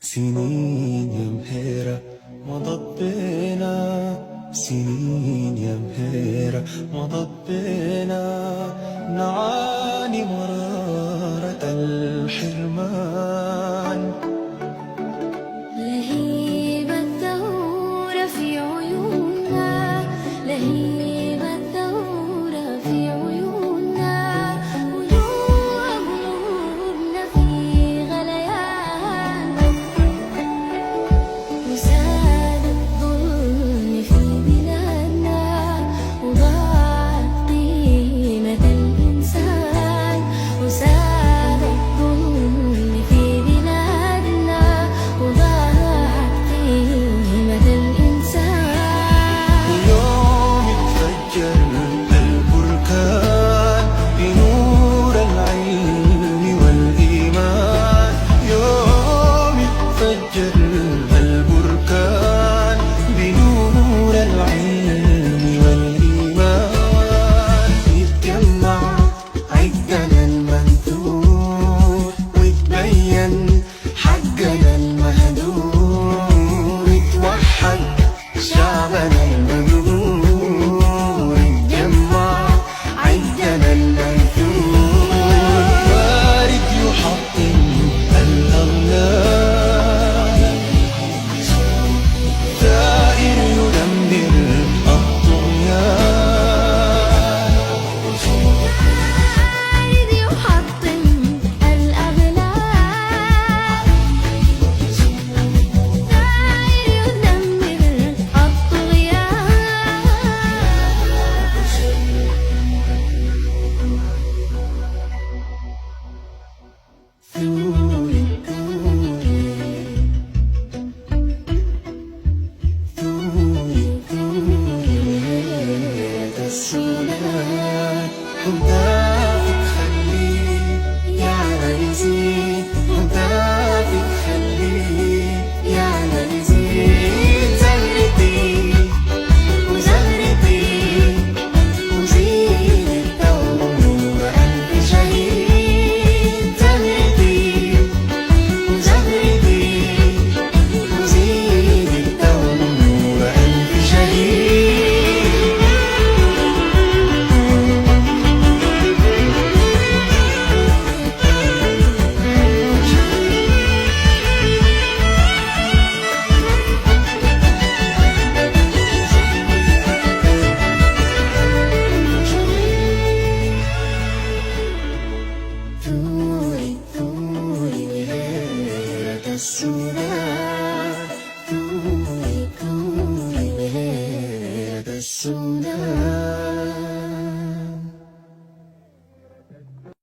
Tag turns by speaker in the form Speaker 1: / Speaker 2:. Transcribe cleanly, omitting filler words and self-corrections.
Speaker 1: سنين يا مهيرة مضت بينا، سنين يا مهيرة مضت بينا، نعاني مرارة الحرمان.
Speaker 2: لهيب الثورة في عيوننا، لهيب الثورة في عيوننا، ولوع قلوبنا في غليان، وساد الظلم في بلادنا، وضاعت قيمة الإنسان، وساد الظلم في بلادنا، وضاعت قيمة الإنسان.
Speaker 1: ويوم اتفجر البركان بنور العلم والإيمان، يوم اتفجر البركان بنور العلم والإيمان، يتجمع عقنا المنثور ويتبين حقنا المهدور، يتوحد شعبنا المغرور، يتجمع عقنا المنثور، وارد يحطم الأغلال، ثائر يدمر الطغيان،
Speaker 2: عايد يحطم الأغلال، ثائر يدمر الطغيان.
Speaker 1: ثوري ثوري ثوري ليلة السودان، هدافك خليه يعلى يزيد، هدافك خليه يعلى يزيد، زغرتي وزغرتي وزيد الثور ألف شهيد، زغرتي وزغرتي وزيد الثور ألف شهيد. ثوري ثوري ليلة السودان.